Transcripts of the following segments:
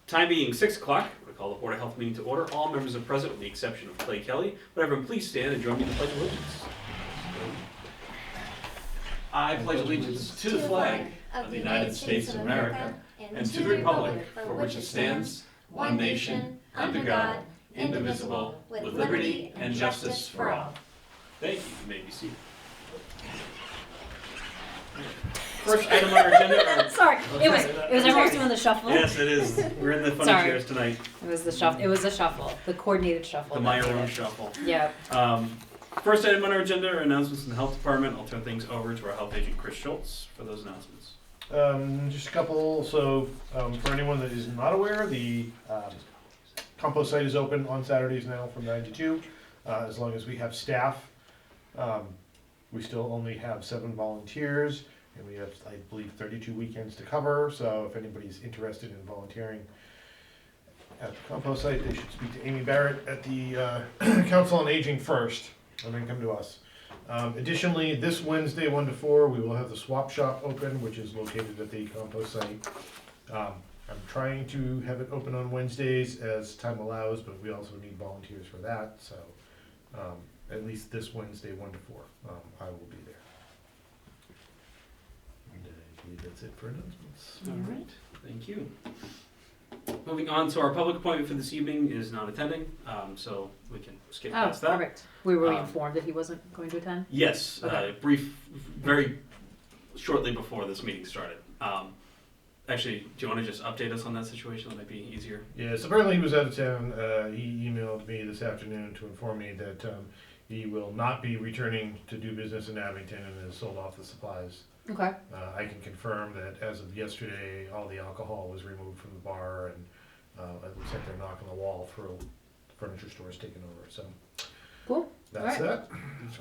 Time being 6 o'clock, I call the Board of Health meeting to order. All members are present with the exception of Clay Kelly. Would everyone please stand and join me in the Pledge of Allegiance? I pledge allegiance to the flag of the United States of America and to the republic for which it stands, one nation, under God, indivisible, with liberty and justice for all. Thank you. You may be seated. First item on our agenda. Sorry, it was everyone's doing the shuffle. Yes, it is. We're in the funny Sorry. chairs tonight. It was the shuffle. It was a shuffle, the coordinated shuffle. The Meyer Room Shuffle. Yeah. First item on our agenda are announcements in the health department. I'll turn things over to our health agent, Chris Schultz, for those announcements. Just a couple. So, for anyone that is not aware, the compost site is open on Saturdays now from 9 to 2, as long as we have staff. We still only have 7 volunteers, and we have, I believe, 32 weekends to cover. So if anybody's interested in volunteering at the compost site, they should speak to Amy Barrett at the Council on Aging first, and then come to us. Additionally, this Wednesday, 1 to 4, we will have the swap shop open, which is located at the compost site. I'm trying to have it open on Wednesdays as time allows, but we also need volunteers for that. So at least this Wednesday, 1 to 4, I will be there. And I believe that's it for announcements. All right, thank you. Moving on to our public appointment for this evening is not attending, so we can skip Oh, past that. perfect. We were Um, informed that he wasn't going to attend. Yes, Okay. very shortly before this meeting started. Actually, do you want to just update us on that situation? That might be easier. Yeah, so apparently he was out of town. He emailed me this afternoon to inform me that he will not be returning to do business in Abington and has sold off the supplies. Okay. I can confirm that as of yesterday, all the alcohol was removed from the bar, and it looks like they're knocking the wall through. The furniture store is taking over. So Cool. that's Alright.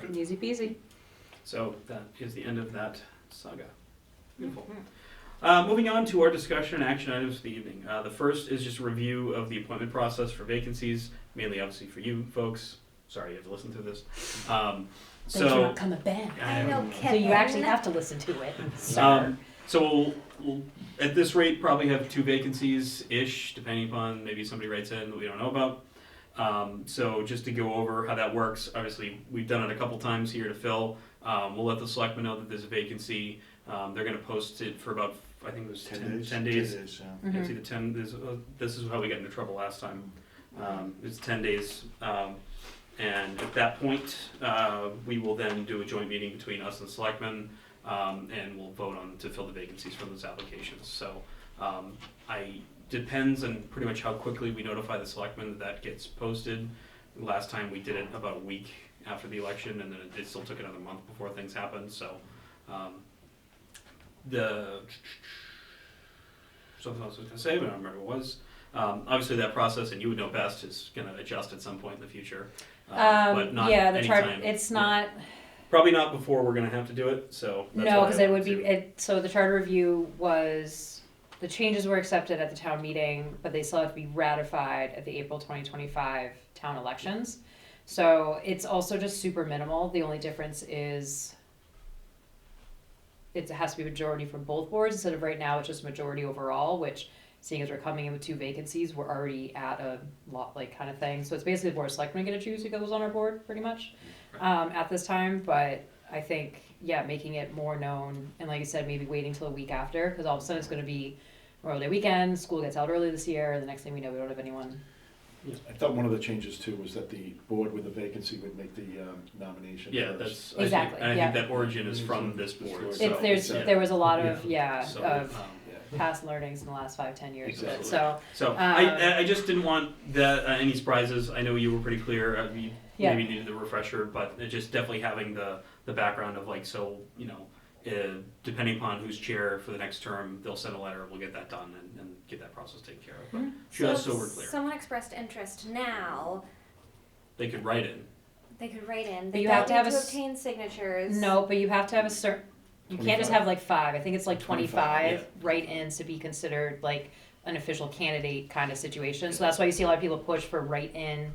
that. Easy peasy. So that is the end of that saga. Beautiful. Mhm. Moving on to our discussion and action items for the evening. The first is just a review of the appointment process for vacancies, mainly obviously for you folks. Sorry you have to listen to this. Thanks for not coming back. I know, So you actually have to listen to it. sir. So we'll, at this rate, probably have 2 vacancies-ish, depending upon maybe somebody writes in that we don't know about. So just to go over how that works, obviously we've done it a couple times here to fill. We'll let the selectmen know that there's a vacancy. They're going to post it for about, I think it was 10 days. 10 days. Mhm. It's either 10. This is how we got into trouble last time. It's 10 days. And at that point, we will then do a joint meeting between us and the selectmen, and we'll vote on to fill the vacancies from those applications. So depends on pretty much how quickly we notify the selectmen that gets posted. Last time we did it about a week after the election, and then it still took another month before things happened. So something else I was going to say, but I don't remember what it was. Obviously, that process, and you would know best, is going to adjust at some point in the future. But not yeah, the chart. anytime. It's not. Probably not before we're going to have to do it. So that's No, why because I it would wanted be. to- So the charter review was, the changes were accepted at the town meeting, but they still have to be ratified at the April 2025 town elections. So it's also just super minimal. The only difference is it has to be majority from both boards instead of right now it's just majority overall, which, seeing as we're coming in with 2 vacancies, we're already at a lot like kind of thing. So it's basically the board of selectmen going to choose who goes on our board pretty much at this time. But I think, yeah, making it more known, and like you said, maybe waiting till a week after, because all of a sudden it's going to be Memorial Day weekend, school gets out early this year, and the next thing we know we don't have anyone. I thought one of the changes too was that the board with the vacancy would make the nomination Yeah, first. that's Exactly, I yeah. think that origin is from this board. It's- So, There was a lot of So, Yeah. past learnings in the last 5-10 years of it. Exactly. So I just didn't want that any surprises. I know you were pretty clear. You Yeah. maybe needed the refresher, but it just definitely having the background of like, so depending upon who's chair for the next term, they'll send a letter. We'll get that done and get that process taken care of. But Mhm. just so we're clear, Someone expressed interest now, they could write in. they could write in. But They you don't have to need have to a s- obtain signatures. no, but you have to have a certain. You can't just 25. have like 5. I think it's like 25 yeah. write-ins to be considered like an official candidate kind of situation. So that's why you see a lot of people push for write-in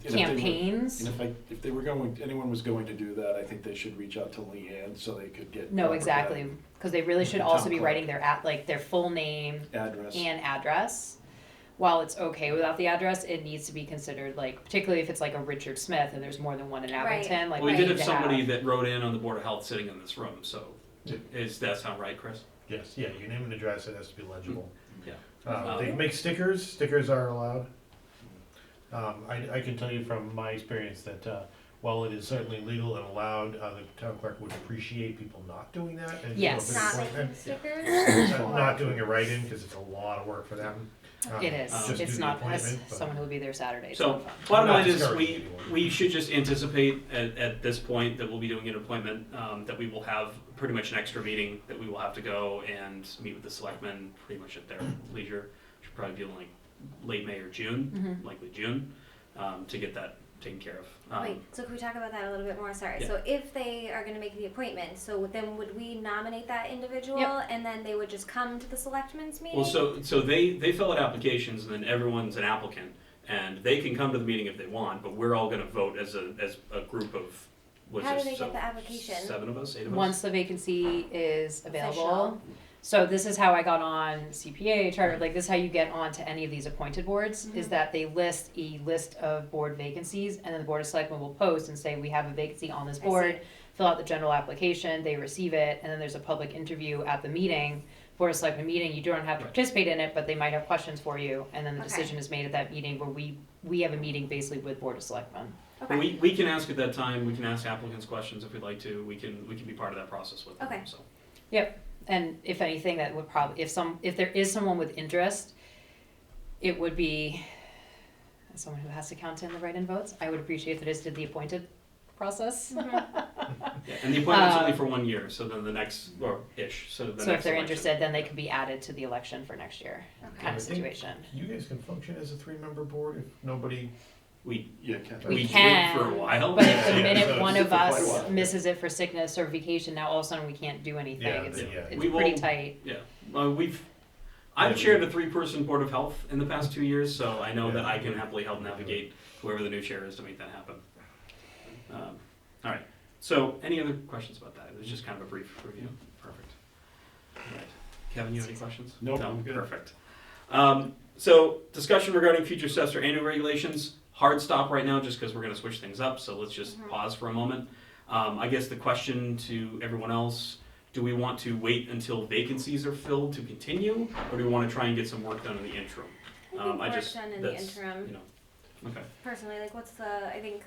campaigns. If they were going, anyone was going to do that, I think they should reach out to Leanne so they could get. No, exactly, because they really should The also town be clerk. writing their their full name Address. and address. while it's okay without the address, it needs to be considered, like, particularly if it's like a Richard Smith and there's more than one in Right. Abington, like, Well, we we did need have to somebody have. that wrote in on the Board of Health sitting in this room, so Yeah. that sound right, Chris? Yes, yeah, your name and address, it has to be legible. Yeah. They can make stickers are allowed. I can tell you from my experience that, while it is certainly legal and allowed, the town clerk would appreciate people not doing that. and Yes. Not appointment. making stickers. Not doing a write-in, because it's a lot of work for them. It is, Just it's do the not, as appointment, but- someone who will be there Saturday, it's So, not fun. bottom Not line is, discouraging anyone. we should just anticipate at this point that we'll be doing an appointment, that we will have pretty much an extra meeting, that we will have to go and meet with the selectmen pretty much at their leisure. Should probably be in like late May or June, Mhm. likely June, to get that taken care of. Wait, so can we talk about that a little bit more? Sorry. Yeah. So if they are gonna make the appointment, so then would we nominate that individual Yep. and then they would just come to the selectmen's meeting? Well, so they fill out applications, and then everyone's an applicant, and they can come to the meeting if they want, but we're all gonna vote as a group of, what's How do this, they so get the application? 7 of us, 8 of us? Once the vacancy is available. Official. So this is how I got on CPA, charter, like this is how you get on to any of these appointed boards, is Mhm. that they list a list of board vacancies, and then the Board of Selectmen will post and say, we have a vacancy on this I board. see. Fill out the general application, they receive it, and then there's a public interview at the meeting, Board of Selectmen meeting, you don't have to Right. participate in it, but they might have questions for you, and then the Okay. decision is made at that meeting where we have a meeting basically with Board of Selectmen. Okay. We can ask at that time, we can ask applicants questions if we'd like to, we can be part of that process with them, Okay. so. And if anything, that would probably, if there is someone with interest, it would be someone who has to count in the write-in votes. I would appreciate if they just did the appointed process. Mhm. Yeah, and the appointment's only Um, for 1 year, so then the next, or ish, so the next So if they're election. interested, then they could be added to the election for next year, Okay. kind of I think- situation. You guys can function as a 3-member board if nobody, Yeah, Ken. We We did can, for a while. But if the Yeah, minute so one it's of for quite a us while. misses it for sickness or vacation, now all of a sudden we can't do anything. Yeah, It's, yeah. it's We pretty will- tight. Yeah, I've chaired a 3-person board of health in the past 2 years, so I know that I can happily help navigate whoever the new chair is to make that happen. All right, so any other questions about that? It was just kind of a brief review. Perfect. All right. Kevin, you have any questions? Nope, No, I'm good. perfect. So discussion regarding future steps or annual regulations, hard stop right now just because we're gonna switch things up, so let's just Mhm. pause for a moment. I guess the question to everyone else, do we want to wait until vacancies are filled to continue, or do we want to try and get some work done in the interim? I think work just- done in the that's, interim. You know, okay. Personally, like what's the, I think,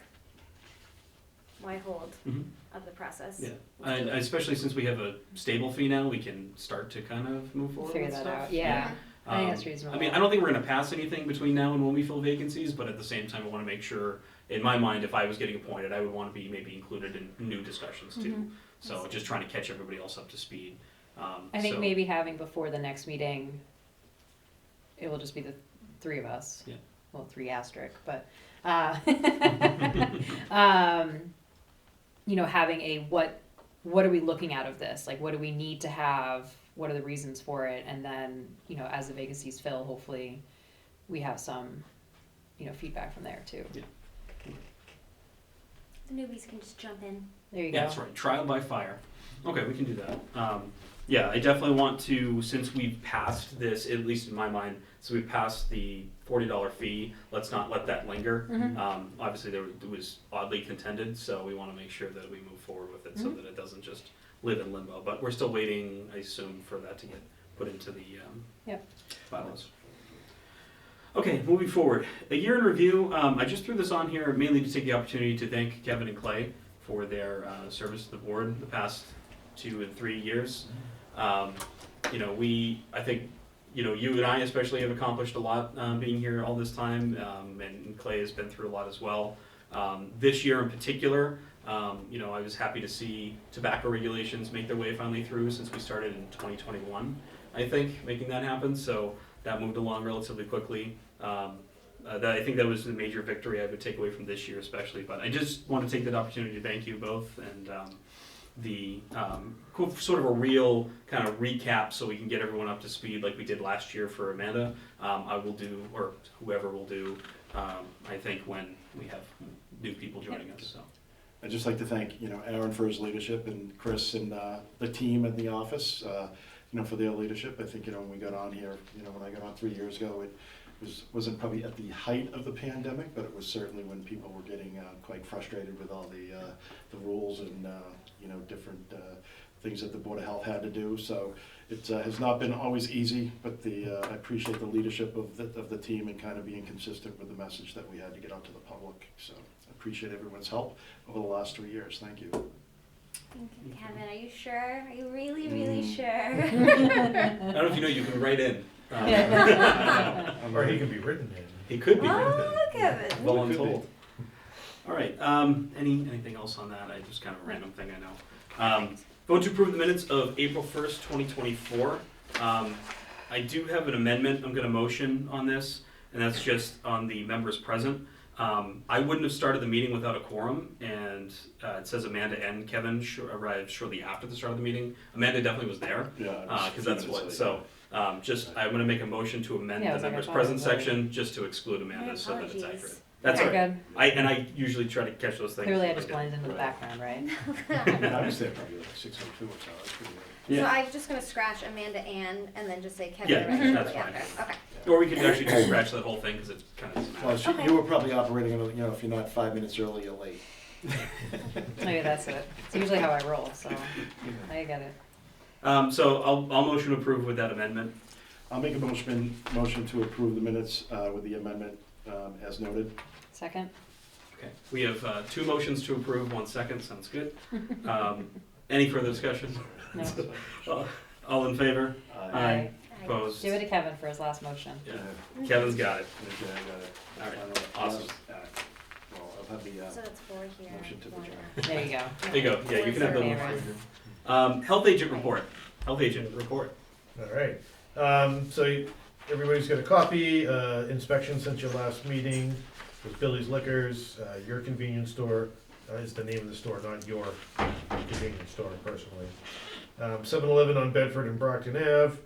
why hold Mhm. of the process? Yeah, Let's and do it. especially since we have a stable fee now, we can start to kind of move forward Figure with that stuff. out, yeah. I think that's I reasonable. mean, I don't think we're gonna pass anything between now and when we fill vacancies, but at the same time, I wanna make sure, in my mind, if I was getting appointed, I would wanna be maybe included in new discussions too. Mhm. So just trying to catch everybody else up to speed. I think so- maybe having before the next meeting, it will just be the 3 of us. Yeah. Well, 3 asterisk, but, you know, having a what are we looking at of this? Like, what do we need to have? What are the reasons for it? And then, you know, as the vacancies fill, hopefully we have some, you know, feedback from there too. Yeah. The newbies can just jump in. There you go. Yeah, that's right. Trial by fire. Okay, we can do that. Yeah, I definitely want to, since we've passed this, at least in my mind, so we've passed the $40 fee, let's not let that linger. Mhm. Obviously, it was oddly contended, so we want to make sure that we move forward with it so Mhm. that it doesn't just live in limbo. But we're still waiting, I assume, for that to get put into the Yep. bylaws. Okay, moving forward. A year in review. I just threw this on here mainly to take the opportunity to thank Kevin and Clay for their service to the board the past 2 and 3 years. You know, I think, you know, you and I especially have accomplished a lot being here all this time, and Clay has been through a lot as well. This year in particular, you know, I was happy to see tobacco regulations make their way finally through since we started in 2021, I think, making that happen. So that moved along relatively quickly. I think that was the major victory I would take away from this year especially. But I just want to take that opportunity to thank you both and sort of a real kind of recap so we can get everyone up to speed like we did last year for Amanda. I will do, or whoever will do, I think when we have new people joining us. So. I'd just like to thank, you know, Aaron for his leadership and Chris and the team in the office, you know, for their leadership. I think, you know, when we got on here, you know, when I got on 3 years ago, it wasn't probably at the height of the pandemic, but it was certainly when people were getting quite frustrated with all the rules and, different things that the Board of Health had to do. So it has not been always easy, but I appreciate the leadership of the team and kind of being consistent with the message that we had to get out to the public. So I appreciate everyone's help over the last 3 years. Thank you. Thank you, Kevin. Are you sure? Are you really, really sure? I don't know if you know, you can write in. Or he can be written in. He could be written Oh, Kevin. in. Well, Could I'm be. told. All right, anything else on that? I just kind of a random thing I know. Vote to approve the minutes of April 1st, 2024. I do have an amendment I'm gonna motion on this, and that's just on the members present. I wouldn't have started the meeting without a quorum, and it says Amanda and Kevin arrived shortly after the start of the meeting. Amanda definitely was there, Yeah. because that's what, so, I'm gonna make a motion to amend Yeah, I the was like, members I thought present it was- section, just to exclude Amanda, My so that it's apologies. accurate. That's all Very right. good. I usually try to catch those things. Clearly I if just did. blended into the Right. background, right? I was there probably like 6:02 or so. That's pretty good. So Yeah, I'm just gonna scratch Amanda and then just say Kevin Yeah, right that's immediately fine. after. Okay. or we could actually just scratch that whole thing, because it's kind of Well, semantic. Okay. you were probably operating, if you're not 5 minutes early, you're late. Maybe that's it. It's usually how I roll, so I get it. So I'll motion to approve with that amendment. I'll make a motion to approve the minutes with the amendment as noted. Second? Okay, we have 2 motions to approve, 1 second, sounds good. Any further discussion? No. All in favor? Aye. I- Opposed? Give it to Kevin for his last motion. Yeah, Kevin's got it. Okay, I got it. All right, I don't know. awesome. Well, I'll have the So it's 4 here. motion to 1 adjourn. There you go. There you go, yeah, you can have Favorite. the. Health agent report. Health agent report. All right, everybody's got a copy, inspection since your last meeting, with Billy's Liquors, your convenience store, is the name of the store, not your convenience store personally. 7-Eleven on Bedford and Brockton Ave,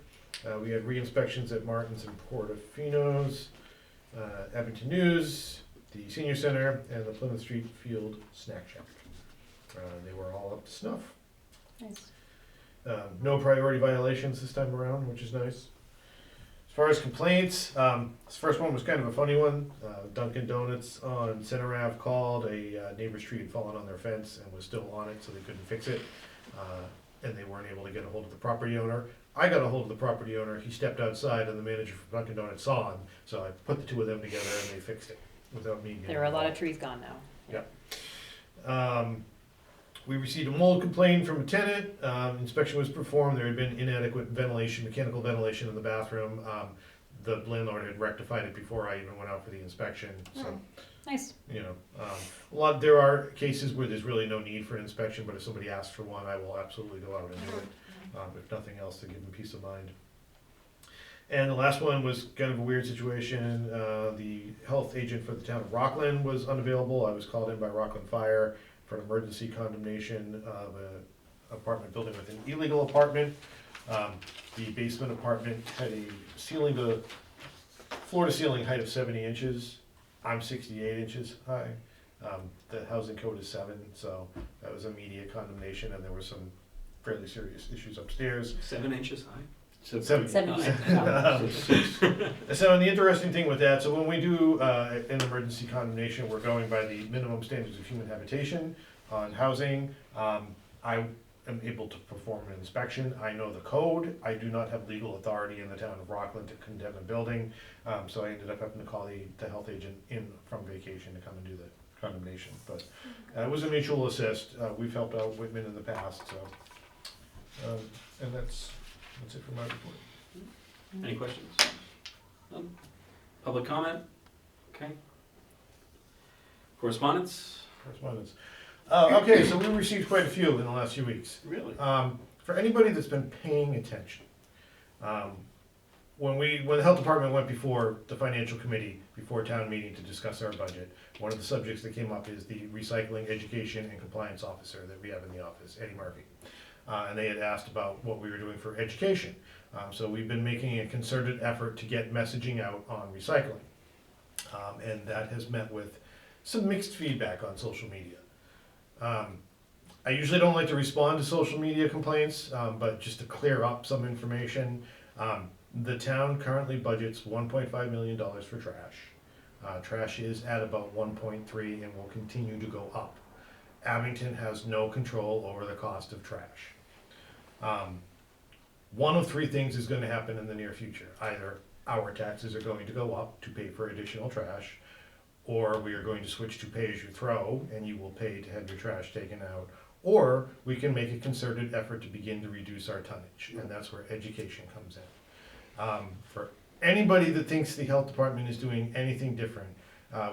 we had re-inspections at Martin's and Portofino's, Abington News, the Senior Center, and the Plymouth Street Field Snack Shack. They were all up to snuff. Nice. No priority violations this time around, which is nice. As far as complaints, this first one was kind of a funny one. Dunkin' Donuts on Center Ave called, a neighbor's tree had fallen on their fence and was still on it, so they couldn't fix it. And they weren't able to get a hold of the property owner. I got a hold of the property owner, he stepped outside and the manager from Dunkin' Donuts saw him, so I put the two of them together and they fixed it without me getting There are a lot of involved. trees gone now. We received a mold complaint from a tenant, inspection was performed, there had been inadequate ventilation, mechanical ventilation in the bathroom. The landlord had rectified it before I even went out for the inspection, so, Nice. there are cases where there's really no need for an inspection, but if somebody asks for one, I will absolutely go out and do it, if nothing else, to give them peace of mind. And the last one was kind of a weird situation, the health agent for the town of Rockland was unavailable, I was called in by Rockland Fire for an emergency condemnation of an apartment building with an illegal apartment. The basement apartment had a floor to ceiling height of 70 inches. I'm 68 inches high. The housing code is 7, so that was immediate condemnation, and there were some fairly serious issues upstairs. 7 inches high. 70. 70. So, and the interesting thing with that, so when we do an emergency condemnation, we're going by the minimum standards of human habitation on housing. I am able to perform an inspection. I know the code. I do not have legal authority in the town of Rockland to condemn a building. So I ended up having to call the health agent in from vacation to come and do the condemnation. But it was a mutual assist. We've helped out Whitman in the past, so. And that's it for my report. Any questions? None? Public comment? Okay. Correspondence? Correspondence. Okay, so we received quite a few in the last few weeks. Really? For anybody that's been paying attention, when the health department went before the financial committee, before town meeting to discuss our budget, one of the subjects that came up is the recycling education and compliance officer that we have in the office, Eddie Murphy. And they had asked about what we were doing for education. So we've been making a concerted effort to get messaging out on recycling. And that has met with some mixed feedback on social media. I usually don't like to respond to social media complaints, but just to clear up some information, The town currently budgets $1.5 million for trash. Trash is at about 1.3 and will continue to go up. Abington has no control over the cost of trash. One of three things is gonna happen in the near future. Either our taxes are going to go up to pay for additional trash, or we are going to switch to pay-as-you-throw, and you will pay to have your trash taken out, or we can make a concerted effort to begin to reduce our tonnage, and that's where education comes in. For anybody that thinks the health department is doing anything different,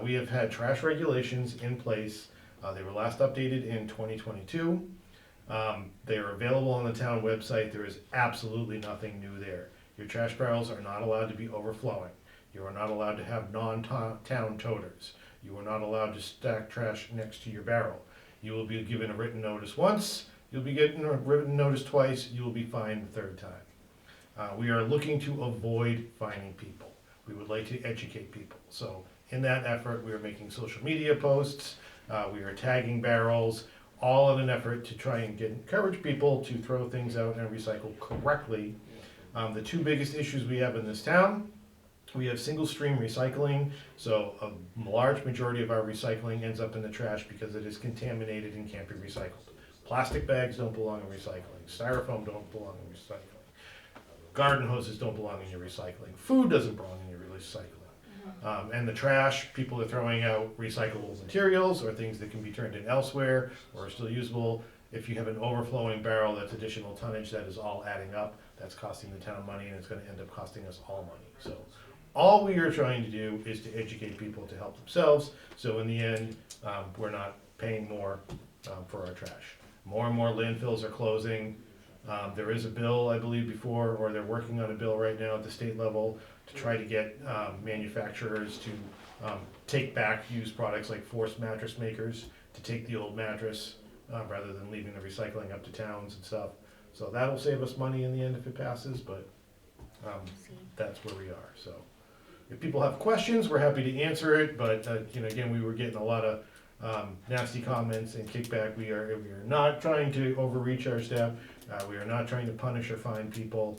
we have had trash regulations in place. They were last updated in 2022. They are available on the town website. There is absolutely nothing new there. Your trash barrels are not allowed to be overflowing. You are not allowed to have non-town toters. You are not allowed to stack trash next to your barrel. You will be given a written notice once, you'll be getting a written notice twice, you will be fined the third time. We are looking to avoid fining people. We would like to educate people. So in that effort, we are making social media posts, we are tagging barrels, all in an effort to try and encourage people to throw things out and recycle correctly. The two biggest issues we have in this town, we have single stream recycling, so a large majority of our recycling ends up in the trash because it is contaminated and can't be recycled. Plastic bags don't belong in recycling, styrofoam don't belong in recycling, garden hoses don't belong in your recycling, food doesn't belong in your recycling. And the trash, people are throwing out recyclable materials or things that can be turned in elsewhere or are still usable. If you have an overflowing barrel, that's additional tonnage, that is all adding up. That's costing the town money, and it's gonna end up costing us all money. So all we are trying to do is to educate people to help themselves, so in the end, we're not paying more for our trash. More and more landfills are closing. There is a bill, I believe, before, or they're working on a bill right now at the state level to try to get manufacturers to take back used products like Forced Mattress Makers, to take the old mattress rather than leaving the recycling up to towns and stuff. So that'll save us money in the end if it passes, but that's where we are. So if people have questions, we're happy to answer it, but again, we were getting a lot of nasty comments and kickback. We are not trying to overreach our staff. We are not trying to punish or fine people.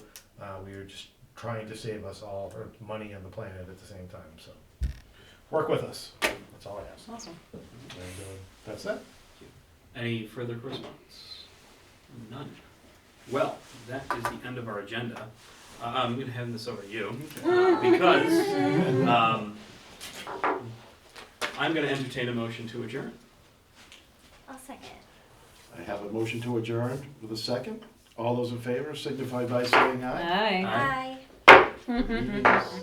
We are just trying to save us all or money on the planet at the same time. So work with us. That's all I ask. Awesome. And that's it. Any further correspondence? None. Well, that is the end of our agenda. I'm going to hand this over to you because I'm going to entertain a motion to adjourn. I'll second. I have a motion to adjourn with a second. All those in favor signify by saying aye. Aye. Bye. Meeting is